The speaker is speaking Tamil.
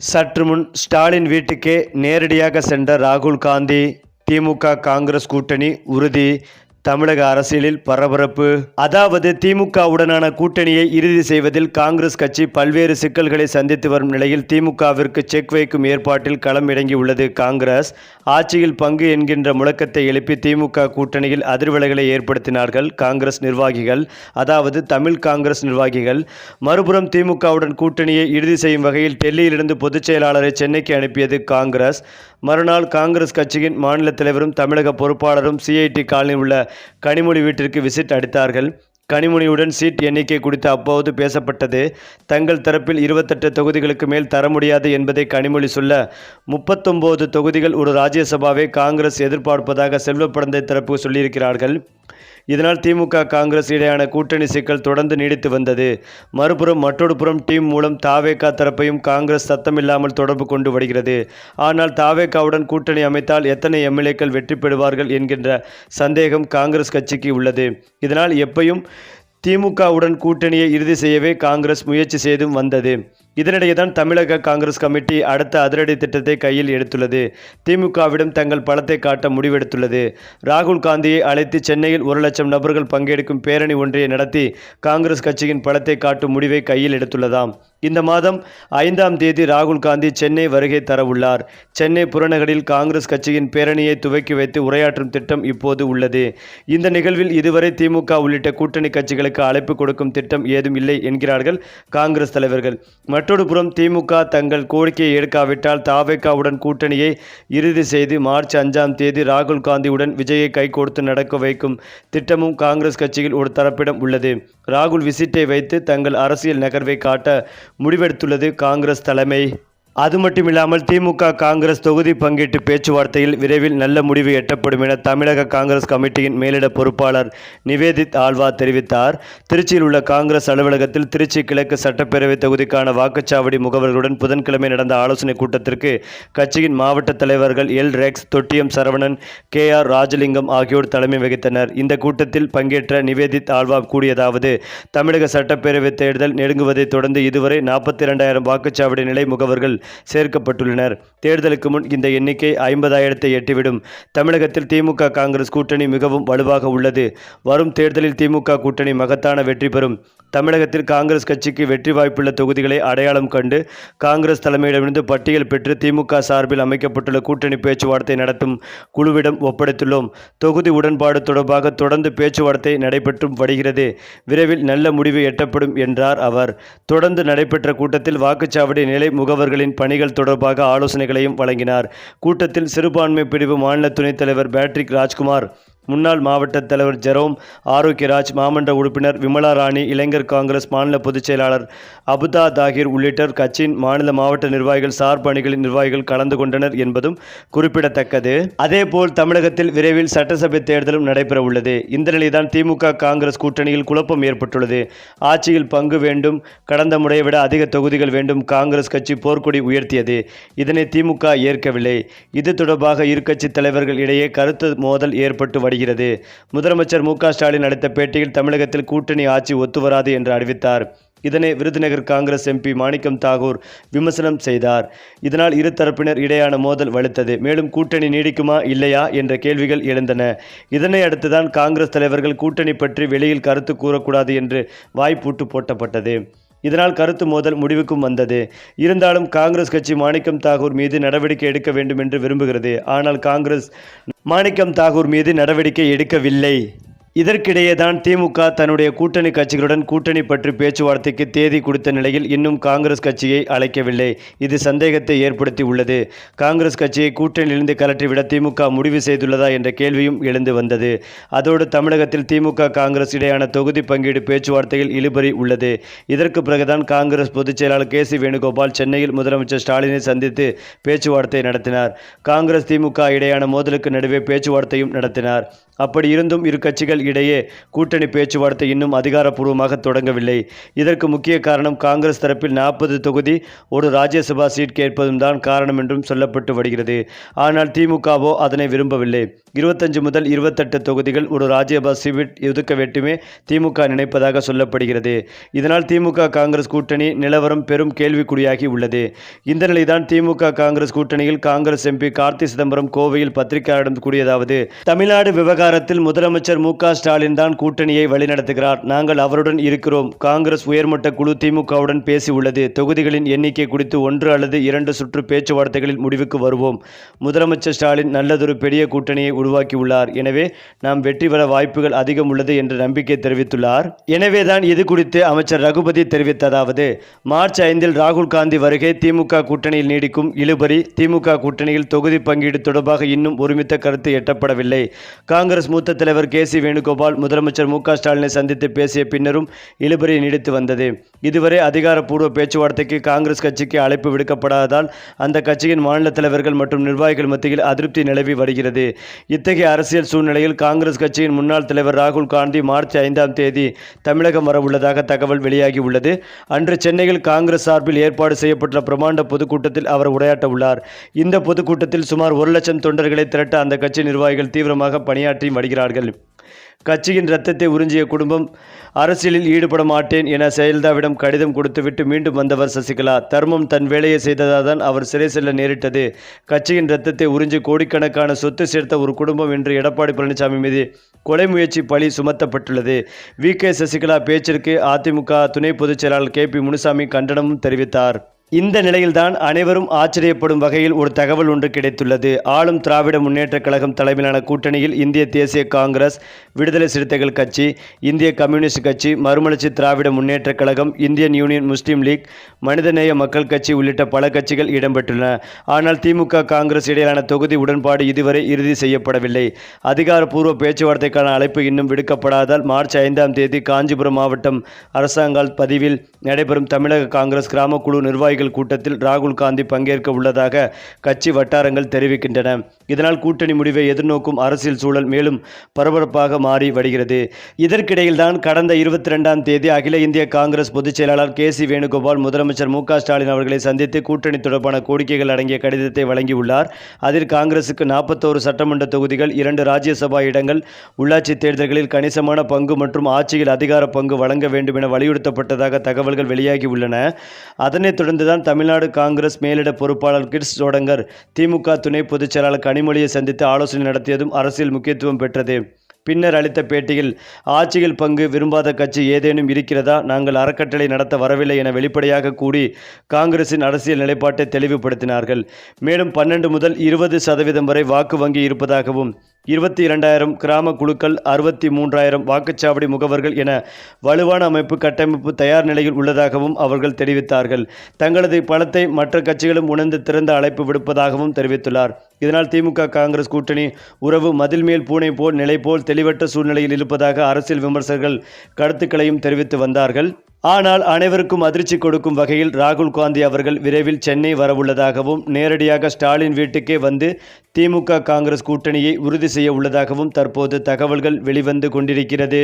சற்று முன் ஸ்டாலின் வீட்டுக்கே நேரடியாக சென்ற ராகுல் காந்தி. திமுக காங்கிரஸ் கூட்டணி உறுதி. தமிழக அரசியலில் பரபரப்பு. அதாவது திமுகவுடனான கூட்டணியை இறுதி செய்வதில் காங்கிரஸ் கட்சி பல்வேறு சிக்கல்களை சந்தித்து வரும் நிலையில் திமுகவிற்கு செக் வைக்கும் ஏற்பாட்டில் களம் இறங்கியுள்ளது காங்கிரஸ். ஆட்சியில் பங்கு என்கின்ற முழக்கத்தை எழுப்பி திமுக கூட்டணியில் அதிர்வலைகளை ஏற்படுத்தினார்கள் காங்கிரஸ் நிர்வாகிகள், அதாவது தமிழ் காங்கிரஸ் நிர்வாகிகள். மறுபுறம் திமுகவுடன் கூட்டணியை இறுதி செய்யும் வகையில் டெல்லியிலிருந்து பொதுச் செயலாளரை சென்னைக்கு அனுப்பியது காங்கிரஸ். மறுநாள் காங்கிரஸ் கட்சியின் மாநில தலைவரும் தமிழக பொறுப்பாளரும் சிஐடி காலனியில் உள்ள கனிமொழி வீட்டிற்கு விசிட் அடித்தார்கள். கனிமொழியுடன் சீட் எண்ணிக்கை குறித்து அப்போது பேசப்பட்டது. தங்கள் தரப்பில் 28 தொகுதிகளுக்கு மேல் தர முடியாது என்பதை கனிமொழி சொல்ல, 39 தொகுதிகள் ஒரு ராஜ்யசபாவை காங்கிரஸ் எதிர்பார்ப்பதாக செல்வப்படந்தை தரப்பு சொல்லியிருக்கிறார்கள். இதனால் திமுக காங்கிரஸ் இடையான கூட்டணி சிக்கல் தொடர்ந்து நீடித்து வந்தது. மறுபுறம் மற்றொரு புறம் டீம் மூலம் தாவேகா தரப்பையும் காங்கிரஸ் சத்தமில்லாமல் தொடர்பு கொண்டு வருகிறது. ஆனால் தாவேகாவுடன் கூட்டணி அமைத்தால் எத்தனை எம்எல்ஏக்கள் வெற்றி பெறுவார்கள் என்கின்ற சந்தேகம் காங்கிரஸ் கட்சிக்கு உள்ளது. இதனால் எப்பையும் திமுகவுடன் கூட்டணியை இறுதி செய்யவே காங்கிரஸ் முயற்சி செய்தும் வந்தது. இதனிடையே தான் தமிழக காங்கிரஸ் கமிட்டி அடுத்த அதிரடி திட்டத்தை கையில் எடுத்துள்ளது. திமுகவிடம் தங்கள் பலத்தை காட்ட முடிவெடுத்துள்ளது. ராகுல் காந்தியை அழைத்து சென்னையில் 1 லட்சம் நபர்கள் பங்கெடுக்கும் பேரணி ஒன்றை நடத்தி காங்கிரஸ் கட்சியின் பலத்தை காட்டும் முடிவை கையில் எடுத்துள்ளதாம். இந்த மாதம் 5ஆம் தேதி ராகுல் காந்தி சென்னை வருகை தரவுள்ளார். சென்னை புறநகரில் காங்கிரஸ் கட்சியின் பேரணியை துவக்கி வைத்து உரையாற்றும் திட்டம் இப்போது உள்ளது. இந்த நிகழ்வில் இதுவரை திமுக உள்ளிட்ட கூட்டணி கட்சிகளுக்கு அழைப்பு கொடுக்கும் திட்டம் ஏதும் இல்லை என்கிறார்கள் காங்கிரஸ் தலைவர்கள். மற்றொரு புறம் திமுக தங்கள் கோரிக்கையை எடுக்காவிட்டால் தாவேகாவுடன் கூட்டணியை இறுதி செய்து மார்ச் 5ஆம் தேதி ராகுல் காந்தியுடன் விஜயை கைகோர்த்து நடக்க வைக்கும் திட்டமும் காங்கிரஸ் கட்சியில் ஒரு தரப்பிடம் உள்ளது. ராகுல் விசிட்டை வைத்து தங்கள் அரசியல் நகர்வை காட்ட முடிவெடுத்துள்ளது காங்கிரஸ் தலைமை. அது மட்டுமில்லாமல் திமுக காங்கிரஸ் தொகுதி பங்கீட்டு பேச்சுவார்த்தையில் விரைவில் நல்ல முடிவு எட்டப்படும் என தமிழக காங்கிரஸ் கமிட்டியின் மேலிட பொறுப்பாளர் நிவேதித் ஆழ்வா தெரிவித்தார். திருச்சியில் உள்ள காங்கிரஸ் அலுவலகத்தில் திருச்சி கிழக்கு சட்டப்பேரவை தொகுதிக்கான வாக்குச்சாவடி முகவர்களுடன் புதன்கிழமை நடந்த ஆலோசனைக் கூட்டத்திற்கு கட்சியின் மாவட்ட தலைவர்கள் L Rex, Thottiyam Saravanan, KR Rajalingam ஆகியோர் தலைமை வகித்தனர். இந்த கூட்டத்தில் பங்கேற்ற நிவேதித் ஆழ்வா கூறியதாவது, தமிழக சட்டப்பேரவை தேர்தல் நெருங்குவதை தொடர்ந்து இதுவரை 42,000 வாக்குச்சாவடி நிலை முகவர்கள் சேர்க்கப்பட்டுள்ளனர். தேர்தலுக்கு முன் இந்த எண்ணிக்கை 50,000-ஐ எட்டிவிடும். தமிழகத்தில் திமுக காங்கிரஸ் கூட்டணி மிகவும் வலுவாக உள்ளது. வரும் தேர்தலில் திமுக கூட்டணி மகத்தான வெற்றி பெறும். தமிழகத்தில் காங்கிரஸ் கட்சிக்கு வெற்றி வாய்ப்புள்ள தொகுதிகளை அடையாளம் கண்டு காங்கிரஸ் தலைமையிடமிருந்து பட்டியல் பெற்று திமுக சார்பில் அமைக்கப்பட்டுள்ள கூட்டணி பேச்சுவார்த்தை நடத்தும் குழுவிடம் ஒப்படைத்துள்ளோம். தொகுதி உடன்பாடு தொடர்பாக தொடர்ந்து பேச்சுவார்த்தை நடைபெற்றும் வருகிறது. விரைவில் நல்ல முடிவு எட்டப்படும் என்றார் அவர். தொடர்ந்து நடைபெற்ற கூட்டத்தில் வாக்குச்சாவடி நிலை முகவர்களின் பணிகள் தொடர்பாக ஆலோசனைகளையும் வழங்கினார். கூட்டத்தில் சிறுபான்மை பிரிவு மாநில துணைத் தலைவர் பேட்ரிக் ராஜ்குமார், முன்னாள் மாவட்ட தலைவர் ஜெரோம் ஆரோக்கியராஜ், மாமன்ற உறுப்பினர் விமலா ராணி, இளைஞர் காங்கிரஸ் மாநில பொதுச் செயலாளர் அபுதா தாகிர் உள்ளிட்ட கட்சியின் மாநில மாவட்ட நிர்வாகிகள், சார்பு அணிகளின் நிர்வாகிகள் கலந்து கொண்டனர் என்பதும் குறிப்பிடத்தக்கது. அதேபோல் தமிழகத்தில் விரைவில் சட்டசபை தேர்தலும் நடைபெற உள்ளது. இந்த நிலைதான் திமுக காங்கிரஸ் கூட்டணியில் குழப்பம் ஏற்பட்டுள்ளது. ஆட்சியில் பங்கு வேண்டும், கடந்த முறையை விட அதிக தொகுதிகள் வேண்டும் காங்கிரஸ் கட்சி போர்க்கொடி உயர்த்தியது. இதனை திமுக ஏற்கவில்லை. இது தொடர்பாக இரு கட்சி தலைவர்கள் இடையே கருத்து மோதல் ஏற்பட்டு வருகிறது. முதலமைச்சர் மு க ஸ்டாலின் அளித்த பேட்டியில் தமிழகத்தில் கூட்டணி ஆட்சி ஒத்துவராது என்று அறிவித்தார். இதனை விருதுநகர் காங்கிரஸ் MP மாணிக்கம் தாகூர் விமர்சனம் செய்தார். இதனால் இரு தரப்பினர் இடையான மோதல் வலுத்தது. மேலும் கூட்டணி நீடிக்குமா இல்லையா என்ற கேள்விகள் எழுந்தன. இதனை அடுத்துதான் காங்கிரஸ் தலைவர்கள் கூட்டணி பற்றி வெளியில் கருத்து கூறக்கூடாது என்று வாய்ப்பூட்டு போட்டப்பட்டது. இதனால் கருத்து மோதல் முடிவுக்கும் வந்தது. இருந்தாலும் காங்கிரஸ் கட்சி மாணிக்கம் தாகூர் மீது நடவடிக்கை எடுக்க வேண்டும் என்று விரும்புகிறது. ஆனால் காங்கிரஸ் மாணிக்கம் தாகூர் மீது நடவடிக்கை எடுக்கவில்லை. இதற்கிடையே தான் திமுக தன்னுடைய கூட்டணி கட்சிகளுடன் கூட்டணி பற்றி பேச்சுவார்த்தைக்கு தேதி கொடுத்த நிலையில் இன்னும் காங்கிரஸ் கட்சியை அழைக்கவில்லை. இது சந்தேகத்தை ஏற்படுத்தி உள்ளது. காங்கிரஸ் கட்சியை கூட்டணியிலிருந்து கலற்றிவிட திமுக முடிவு செய்துள்ளதா என்ற கேள்வியும் எழுந்து வந்தது. அதோடு தமிழகத்தில் திமுக காங்கிரஸ் இடையான தொகுதி பங்கீடு பேச்சுவார்த்தையில் இழுபறி உள்ளது. இதற்கு பிறகுதான் காங்கிரஸ் பொதுச் செயலாளர் KC வேணுகோபால் சென்னையில் முதலமைச்சர் ஸ்டாலினை சந்தித்து பேச்சுவார்த்தை நடத்தினார். காங்கிரஸ் திமுக இடையான மோதலுக்கு நடுவே பேச்சுவார்த்தையும் நடத்தினார். அப்படி இருந்தும் இரு கட்சிகள் கட்சிகள் இடையே கூட்டணி பேச்சுவார்த்தை இன்னும் அதிகாரப்பூர்வமாக தொடங்கவில்லை. இதற்கு முக்கிய காரணம் காங்கிரஸ் தரப்பில் 40 தொகுதி ஒரு ராஜ்யசபா சீட் கேட்பதும் தான் காரணம் என்றும் சொல்லப்பட்டு வருகிறது. ஆனால் திமுகவோ அதனை விரும்பவில்லை. 25 முதல் 28 தொகுதிகள் ஒரு ராஜ்யசபா சீட் ஒதுக்க வேண்டுமே திமுக நினைப்பதாக சொல்லப்படுகிறது. இதனால் திமுக காங்கிரஸ் கூட்டணி நிலவரம் பெரும் கேள்விக்குறியாகி உள்ளது. இந்த நிலைதான் திமுக காங்கிரஸ் கூட்டணியில் காங்கிரஸ் எம்பி கார்த்தி சிதம்பரம் கோவையில் பத்திரிகையாளரிடம் கூறியதாவது: தமிழ்நாடு விவகாரத்தில் முதலமைச்சர் மு.க. ஸ்டாலின் தான் கூட்டணியை வழிநடத்துகிறார். நாங்கள் அவருடன் இருக்கிறோம். காங்கிரஸ் உயர்மட்ட குழு திமுகவுடன் பேசியுள்ளது. தொகுதிகளின் எண்ணிக்கை குறித்து 1 அல்லது 2 சுற்று பேச்சுவார்த்தைகளில் முடிவுக்கு வருவோம். முதலமைச்சர் ஸ்டாலின் நல்லதொரு பெரிய கூட்டணியை உருவாக்கியுள்ளார். எனவே நாம் வெற்றி பெற வாய்ப்புகள் அதிகம் உள்ளது என்று நம்பிக்கை தெரிவித்துள்ளார். எனவேதான் இது குறித்து அமைச்சர் ரகுபதி தெரிவித்ததாவது: மார்ச் 5 ராகுல் காந்தி வருகை திமுக கூட்டணியில் நீடிக்கும் இழுபறி. திமுக கூட்டணியில் தொகுதி பங்கீடு தொடர்பாக இன்னும் ஒருமித்த கருத்து எட்டப்படவில்லை. காங்கிரஸ் மூத்த தலைவர் கே.சி. வேணுகோபால் முதலமைச்சர் மு.க. ஸ்டாலினை சந்தித்து பேசிய பின்னரும் இழுபறி நீடித்து வந்தது. இதுவரை அதிகாரப்பூர்வ பேச்சுவார்த்தைக்கு காங்கிரஸ் கட்சிக்கு அழைப்பு விடுக்கப்படாததால் அந்த கட்சியின் மாநில தலைவர்கள் மற்றும் நிர்வாகிகள் மத்தியில் அதிருப்தி நிலவி வருகிறது. இத்தகைய அரசியல் சூழ்நிலையில் காங்கிரஸ் கட்சியின் முன்னாள் தலைவர் ராகுல் காந்தி மார்ச் 5 தமிழகம் வரவுள்ளதாக தகவல் வெளியாகி உள்ளது. அன்று சென்னையில் காங்கிரஸ் சார்பில் ஏற்பாடு செய்யப்பட்ட பிரமாண்ட பொதுக்கூட்டத்தில் அவர் உரையாற்ற உள்ளார். இந்த பொதுக்கூட்டத்தில் சுமார் 1 லட்சம் தொண்டர்களை திரட்ட அந்த கட்சி நிர்வாகிகள் தீவிரமாக பணியாற்றி வருகிறார்கள். கட்சியின் இரத்தத்தை உறிஞ்சிய குடும்பம் அரசியலில் ஈடுபட மாட்டேன் என ஜெயலலிதாவிடம் கடிதம் கொடுத்துவிட்டு மீண்டும் வந்தவர் சசிகலா. தர்மம் தன் வேலையை செய்ததால்தான் அவர் சிறை செல்ல நேரிட்டது. கட்சியின் இரத்தத்தை உறிஞ்சி கோடிக்கணக்கான சொத்து சேர்த்த ஒரு குடும்பம் என்று எடப்பாடி பழனிசாமி மீது கொலை முயற்சி பழி சுமத்தப்பட்டுள்ளது. வி.கே. சசிகலா பேச்சிற்கு அதிமுக துணை பொதுச் செயலாளர் கே.பி. முனுசாமி கண்டனமும் தெரிவித்தார். இந்த நிலையில்தான் அனைவரும் ஆச்சரியப்படும் வகையில் ஒரு தகவல் ஒன்று கிடைத்துள்ளது. ஆளும் திராவிட முன்னேற்றக் கழகம் தலைமையிலான கூட்டணியில் இந்திய தேசிய காங்கிரஸ், விடுதலை சிறுத்தைகள் கட்சி, இந்திய கம்யூனிஸ்ட் கட்சி, மறுமலர்ச்சி திராவிட முன்னேற்றக் கழகம், இந்தியன் யூனியன் முஸ்லீம் லீக், மனிதநேய மக்கள் கட்சி உள்ளிட்ட பல கட்சிகள் இடம்பெற்றுள்ளன. ஆனால் திமுக காங்கிரஸ் இடையிலான தொகுதி உடன்பாடு இதுவரை இறுதி செய்யப்படவில்லை. அதிகாரப்பூர்வ பேச்சுவார்த்தைக்கான அழைப்பு இன்னும் விடுக்கப்படாதால் மார்ச் 5 காஞ்சிபுரம் மாவட்டம் அரசாங்கால் பதிவில் நடைபெறும் தமிழக காங்கிரஸ் கிராம குழு நிர்வாகிகள் கூட்டத்தில் ராகுல் காந்தி பங்கேற்க உள்ளதாக கட்சி வட்டாரங்கள் தெரிவிக்கின்றன. இதனால் கூட்டணி முடிவை எதிர்நோக்கும் அரசியல் சூழல் மேலும் பரபரப்பாக மாறி வருகிறது. இதற்கிடையில்தான் கடந்த 22 அகில இந்திய காங்கிரஸ் பொதுச் செயலாளர் கே.சி. வேணுகோபால் முதலமைச்சர் மு.க. ஸ்டாலின் அவர்களை சந்தித்து கூட்டணி தொடர்பான கோரிக்கைகள் அடங்கிய கடிதத்தை வழங்கியுள்ளார். அதில் காங்கிரசுக்கு 41 சட்டமன்ற தொகுதிகள், 2 ராஜ்யசபா இடங்கள், உள்ளாட்சி தேர்தல்களில் கணிசமான பங்கு மற்றும் ஆட்சியில் அதிகார பங்கு வழங்க வேண்டும் என வலியுறுத்தப்பட்டதாக தகவல்கள் வெளியாகியுள்ளன. அதனைத் தொடர்ந்து தமிழ்நாடு காங்கிரஸ் மேலிட பொறுப்பாளர் கிர்ஸ் சோடங்கர் திமுக துணை பொதுச் செயலாளர் கனிமொழியை சந்தித்து ஆலோசனை நடத்தியதும் அரசியல் முக்கியத்துவம் பெற்றது. பின்னர் அளித்த பேட்டியில் ஆட்சியில் பங்கு விரும்பாத கட்சி ஏதேனும் இருக்கிறதா? நாங்கள் அறக்கட்டளை நடத்த வரவில்லை என வெளிப்படையாக கூறி காங்கிரசின் அரசியல் நிலைப்பாட்டை தெளிவுபடுத்தினார்கள். மேலும் 12 முதல் 20% வரை வாக்கு வங்கி இருப்பதாகவும் 22,000 கிராம குழுக்கள், 63,000 வாக்குச்சாவடி முகவர்கள் என வலுவான அமைப்பு கட்டமைப்பு தயார் நிலையில் உள்ளதாகவும் அவர்கள் தெரிவித்தார்கள். தங்களது பலத்தை மற்ற கட்சிகளும் உணர்ந்து திறந்த அழைப்பு விடுப்பதாகவும் தெரிவித்துள்ளார். இதனால் திமுக காங்கிரஸ் கூட்டணி உறவு மதில் மேல் பூனை போல் நிலை போல் தெளிவற்ற சூழ்நிலையில் இருப்பதாக அரசியல் விமர்சகர்கள் கருத்துக்களையும் தெரிவித்து வந்தார்கள். ஆனால் அனைவருக்கும் அதிர்ச்சி கொடுக்கும் வகையில் ராகுல் காந்தி அவர்கள் விரைவில் சென்னை வரவுள்ளதாகவும் நேரடியாக ஸ்டாலின் வீட்டுக்கே வந்து திமுக காங்கிரஸ் கூட்டணியை உறுதி செய்ய உள்ளதாகவும் தற்போது தகவல்கள் வெளிவந்து கொண்டிருக்கிறது.